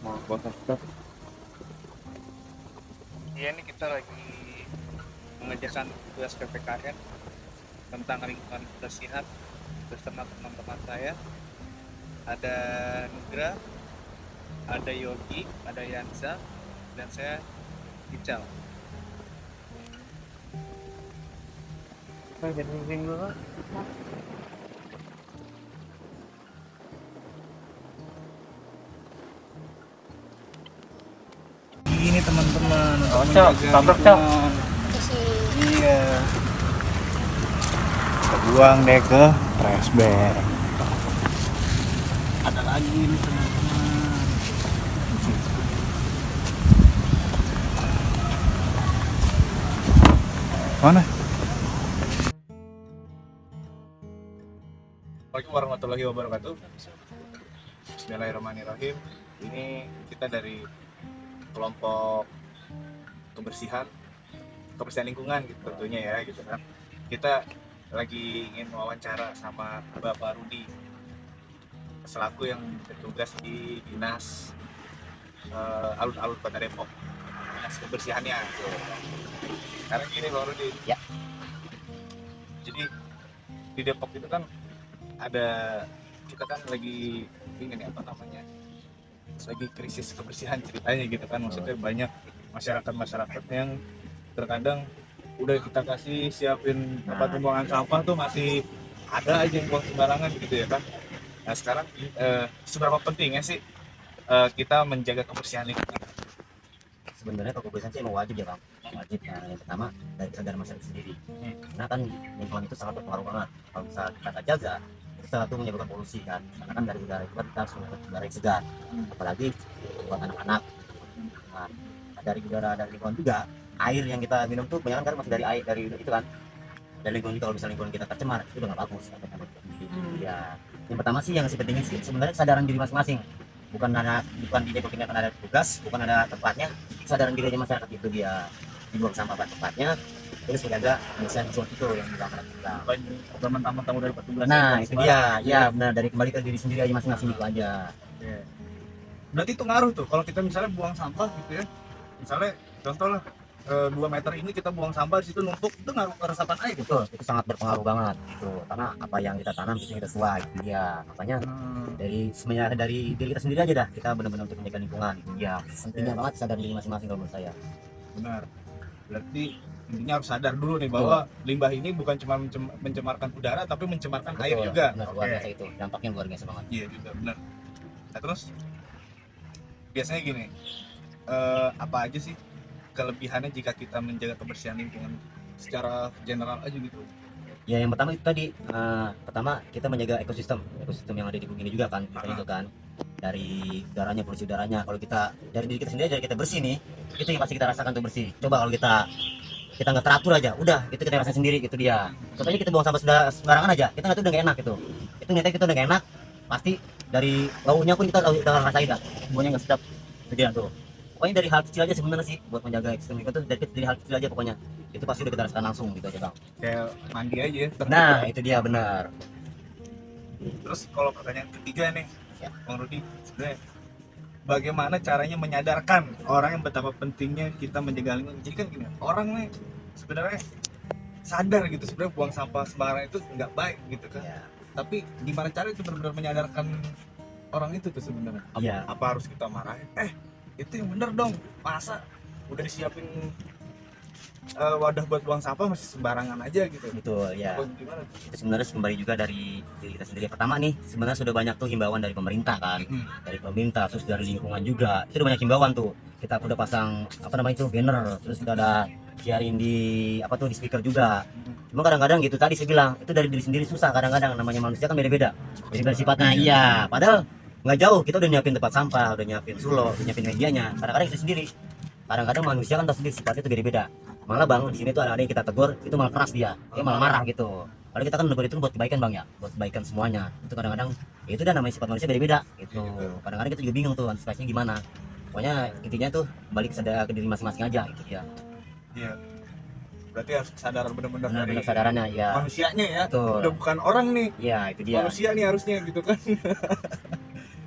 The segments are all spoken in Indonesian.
mau podcast. Iya, ini kita lagi mengerjakan tugas PPKN tentang lingkungan kebersihan bersama teman-teman saya. Ada Nugra, ada Yogi, ada Yansa, dan saya Ical. Jadi dulu. Ini teman-teman untuk Cok, menjaga tabrak, Cok. lingkungan. Iya. Kita buang deh ke trash bag. Ada lagi nih teman-teman. Mana? Assalamualaikum warahmatullahi wabarakatuh. Bismillahirrahmanirrahim. Ini kita dari kelompok kebersihan lingkungan gitu tentunya ya gitu kan. Kita lagi ingin wawancara sama Bapak Rudi selaku yang bertugas di dinas alun-alun Kota Depok, dinas kebersihannya gitu. Sekarang gini Pak Rudi Ya. Jadi di Depok itu kan ada, kita kan lagi ini nih apa namanya, lagi krisis kebersihan ceritanya gitu kan. Maksudnya banyak masyarakat yang terkadang udah kita kasih siapin tempat pembuangan sampah tuh masih ada aja yang buang sembarangan gitu ya kan. Nah sekarang seberapa pentingnya sih kita menjaga kebersihan lingkungan? Sebenarnya kalau kebersihan sih emang wajib ya bang, wajib. Nah, yang pertama dari kesadaran masyarakat sendiri, karena kan lingkungan itu sangat berpengaruh banget. Kalau misalnya kita nggak jaga, itu salah satu menyebabkan polusi kan, karena kan dari udara itu kan kita harus mendapat udara yang segar, apalagi buat anak-anak. Nah, dari udara dari lingkungan juga, air yang kita minum tuh kebanyakan kan masih dari air dari itu kan, dari lingkungan itu. Kalau misalnya lingkungan kita tercemar itu udah nggak bagus. Ya, yang pertama sih yang pentingnya sih sebenarnya kesadaran diri masing-masing, bukan di Depok ini akan ada tugas, bukan ada tempatnya. Kesadaran diri aja masyarakat itu dia dibuang sampah pada tempatnya, terus menjaga kebersihan lingkungan itu yang dilakukan kita. Bukan mentang-mentang udah dapat tugas. Nah itu dia, ya benar, dari kembali ke diri sendiri aja masing-masing itu aja. Berarti itu ngaruh tuh kalau kita misalnya buang sampah gitu ya, misalnya contoh lah 2 meter ini kita buang sampah, di situ numpuk, itu ngaruh ke resapan air gitu. Betul, itu sangat berpengaruh banget gitu, karena apa yang kita tanam itu yang kita tuai gitu ya. Makanya sebenarnya dari diri kita sendiri aja dah, kita benar-benar untuk menjaga lingkungan gitu ya. Pentingnya banget sadar diri masing-masing kalau menurut saya. Benar. Berarti intinya harus sadar dulu nih bahwa limbah ini bukan cuma mencemarkan udara tapi mencemarkan air juga. Benar, luar biasa itu, dampaknya luar biasa banget. Iya juga, benar. Nah terus biasanya gini, apa aja sih kelebihannya jika kita menjaga kebersihan lingkungan secara general aja gitu? Ya yang pertama itu tadi, pertama kita menjaga ekosistem yang ada di bumi ini juga kan, misalnya itu kan dari udaranya, polusi udaranya. Kalau kita dari diri kita sendiri, dari kita bersih nih, itu yang pasti kita rasakan tuh bersih. Coba kalau kita nggak teratur aja, udah itu kita rasain sendiri gitu dia. Contohnya kita buang sampah sembarangan aja, kita nggak tuh udah nggak enak gitu. Itu nyata kita udah nggak enak, pasti dari baunya pun kita udah rasain dah, baunya nggak sedap. Itu dia tuh. Pokoknya dari hal kecil aja sebenarnya sih buat menjaga ekosistem itu, dari hal kecil aja pokoknya. Itu pasti udah kita rasakan langsung gitu aja bang. Kayak mandi aja ya. Nah itu dia benar. Terus kalau pertanyaan ketiga nih, Ya. Bang Rudi, sebenarnya bagaimana caranya menyadarkan orang yang betapa pentingnya kita menjaga lingkungan? Jadi kan gini, orang nih sebenarnya sadar gitu sebenarnya buang sampah sembarangan itu nggak baik gitu kan. Ya. Tapi gimana cara itu benar-benar menyadarkan orang itu tuh sebenarnya? Iya. Apa harus kita marahin? Itu yang bener dong. Masa udah disiapin wadah buat buang sampah masih sembarangan aja gitu? Betul ya. Apa gimana? Itu sebenarnya kembali juga dari diri kita sendiri. Pertama nih, sebenarnya sudah banyak tuh himbauan dari pemerintah kan, dari pemerintah, terus dari lingkungan juga. Itu udah banyak himbauan tuh. Kita udah pasang apa namanya itu banner, terus kita ada siarin di apa tuh di speaker juga. Cuma kadang-kadang gitu tadi saya bilang itu dari diri sendiri susah. Kadang-kadang namanya manusia kan beda-beda sifatnya. Iya, padahal nggak jauh, kita udah nyiapin tempat sampah, udah nyiapin sulo, udah nyiapin medianya. Kadang-kadang itu sendiri. Kadang-kadang manusia kan tahu sendiri sifatnya itu beda-beda. Malah bang di sini tuh ada yang kita tegur itu malah keras, dia malah marah gitu. Padahal kita kan negur itu buat kebaikan bang ya, buat kebaikan semuanya. Itu kadang-kadang ya itu dah namanya sifat manusia beda-beda gitu. Kadang-kadang kita juga bingung tuh antisipasinya gimana. Pokoknya intinya tuh balik ke diri masing-masing aja gitu ya. Iya. Berarti harus kesadaran benar-benar dari Benar kesadarannya ya. manusianya ya. Betul. Udah bukan orang nih. Iya itu dia. Manusia nih harusnya gitu kan.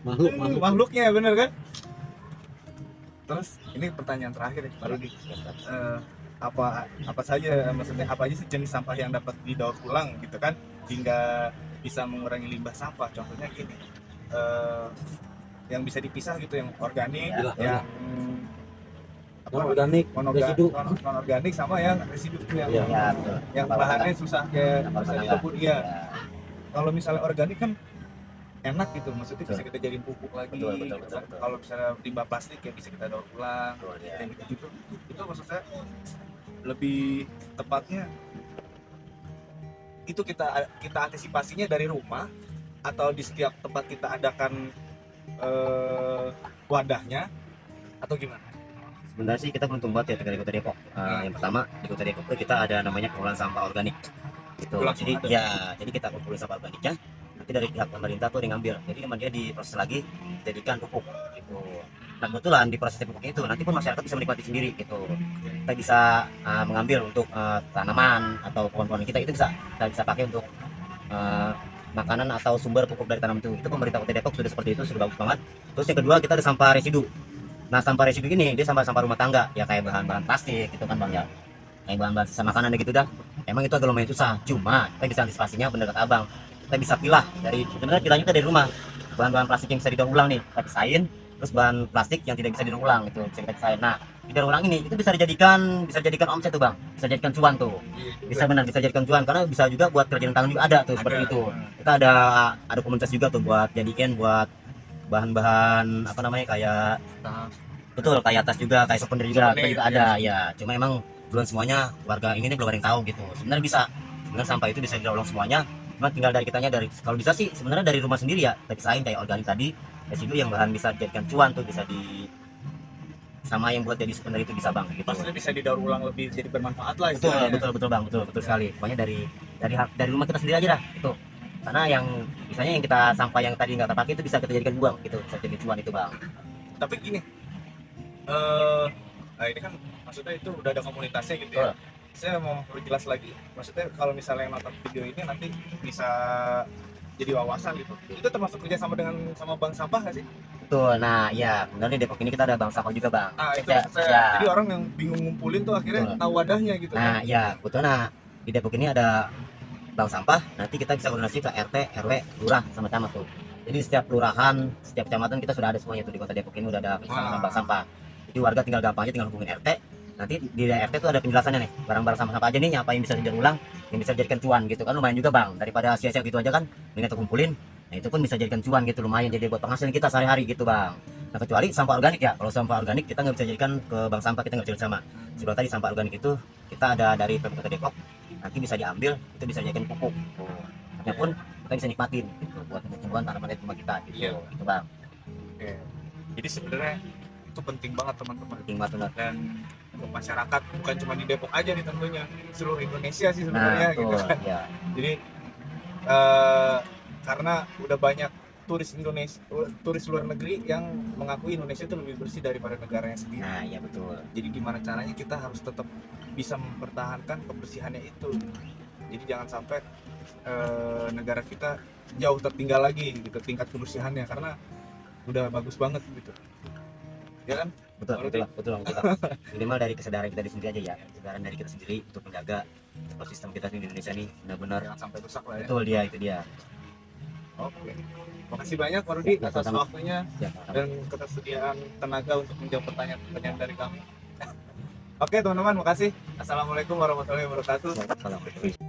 Makhluk. Makhluknya bener kan? Terus ini pertanyaan terakhir nih Pak Rudi. Apa saja, maksudnya apa aja sih jenis sampah yang dapat didaur ulang gitu kan hingga bisa mengurangi limbah sampah? Contohnya gini, yang bisa dipisah gitu, yang organik, yang non-organik, residu. non organik sama yang residu itu yang Ya, betul. yang bahannya susah kayak Sampah bisa rumah dikebut. tangga. Iya. Ya, Kalau misalnya organik kan enak gitu, maksudnya bisa kita jadiin pupuk lagi. Betul, gitu betul. kan. Kalau misalnya limbah plastik ya bisa kita daur ulang. betul, ya. Kayak gitu itu maksud saya lebih tepatnya itu kita antisipasinya dari rumah atau di setiap tempat kita adakan wadahnya atau gimana? Sebenarnya sih kita beruntung banget ya tinggal di Kota Depok. Yang pertama di Kota Depok itu kita ada namanya pengelolaan sampah organik. Gitu. Langsung Jadi ada. ya, jadi kita kumpulin sampah organiknya. Nanti dari pihak pemerintah tuh ada yang ngambil. Jadi kemudian dia diproses lagi, jadikan pupuk. Gitu. Nah kebetulan di proses pupuknya itu nanti pun masyarakat bisa menikmati sendiri. Gitu. Kita bisa mengambil untuk tanaman atau pohon-pohon kita itu kita bisa pakai untuk makanan atau sumber pupuk dari tanaman itu. Itu pemerintah Kota Depok sudah seperti itu, sudah bagus banget. Terus yang kedua kita ada sampah residu. Nah sampah residu ini dia sampah-sampah rumah tangga ya, kayak bahan-bahan plastik gitu kan bang ya, kayak bahan-bahan sisa makanan gitu dah. Emang itu agak lumayan susah, cuma kita bisa antisipasinya bener kata abang. Kita bisa pilah dari, sebenarnya pilahnya kita dari rumah. Bahan-bahan plastik yang bisa didaur ulang nih kita pisahin, terus bahan plastik yang tidak bisa didaur ulang itu bisa kita pisahin. Nah didaur ulang ini itu bisa dijadikan omset tuh bang, bisa jadikan cuan tuh, bisa benar bisa jadikan cuan karena bisa juga buat kerjaan tangan juga ada tuh seperti itu. Kita ada komunitas juga tuh buat jadikan buat bahan-bahan apa namanya kayak betul kayak tas juga, kayak souvenir juga, kita juga ada ya. Cuma emang belum semuanya warga ini belum ada yang tahu gitu. Sebenarnya bisa, sebenarnya sampah itu bisa didaur ulang semuanya. Cuma tinggal dari kitanya, dari kalau bisa sih sebenarnya dari rumah sendiri ya. Kita pisahin kayak organik tadi, residu yang bahan bisa dijadikan cuan tuh bisa di sama yang buat jadi souvenir itu bisa bang gitu. Maksudnya bisa didaur ulang lebih jadi bermanfaat lah Betul istilahnya. betul bang, betul sekali. Pokoknya dari rumah kita sendiri aja dah itu. Karena yang misalnya yang kita sampah yang tadi nggak terpakai itu bisa kita jadikan buang gitu, bisa jadi cuan itu bang. Tapi gini, nah ini kan maksudnya itu udah ada komunitasnya gitu ya. Saya mau perjelas lagi, maksudnya kalau misalnya yang nonton video ini nanti bisa jadi wawasan gitu. Itu termasuk kerja sama dengan bank sampah nggak sih? Betul. Nah ya benar di Depok ini kita ada bank sampah juga bang. Nah itu Ya, maksud saya. ya. Jadi orang yang bingung ngumpulin tuh akhirnya Betul. tahu wadahnya gitu. Nah ya betul. Nah di Depok ini ada bank sampah. Nanti kita bisa koordinasi ke RT, RW, lurah sama camat tuh. Jadi setiap kelurahan, setiap kecamatan kita sudah ada semuanya tuh di Kota Depok ini udah ada penjelasan bank sampah. Jadi warga tinggal gampang aja tinggal hubungin RT. Nanti di RT tuh ada penjelasannya nih, barang-barang sampah aja nih apa yang bisa didaur ulang, yang bisa dijadikan cuan gitu kan, lumayan juga bang, daripada sia-sia gitu aja kan, ini kita kumpulin. Nah itu pun bisa jadikan cuan gitu, lumayan jadi buat penghasilan kita sehari-hari gitu bang. Nah kecuali sampah organik ya, kalau sampah organik kita nggak bisa jadikan ke bank sampah, kita nggak bisa sama. Sebelum tadi sampah organik itu kita ada dari Pemkot Kota Depok, nanti bisa diambil, itu bisa dijadikan pupuk. Tuh. Pun kita bisa nikmatin gitu, buat pertumbuhan tanaman di rumah kita gitu, Iya. gitu bang. Oke. Jadi sebenarnya itu penting banget teman-teman. Penting banget benar. Dan untuk masyarakat bukan cuma di Depok aja nih tentunya, seluruh Indonesia sih Nah sebenarnya gitu betul, kan. ya. Jadi karena udah banyak turis Indonesia, turis luar negeri yang mengakui Indonesia itu lebih bersih daripada negaranya sendiri. Nah iya betul. Jadi gimana caranya kita harus tetap bisa mempertahankan kebersihannya itu. Jadi jangan sampai negara kita jauh tertinggal lagi gitu tingkat kebersihannya karena udah bagus banget gitu. Ya kan? Betul. Minimal dari kesadaran kita sendiri aja ya, kesadaran dari kita sendiri untuk menjaga ekosistem kita di Indonesia nih benar-benar. Jangan sampai rusak lah ya. Betul itu dia. Oke. Makasih banyak Pak Rudi atas Sama-sama. waktunya Ya, dan ketersediaan tenaga untuk menjawab pertanyaan-pertanyaan dari kami. Oke teman-teman, makasih. Assalamualaikum warahmatullahi wabarakatuh. salam.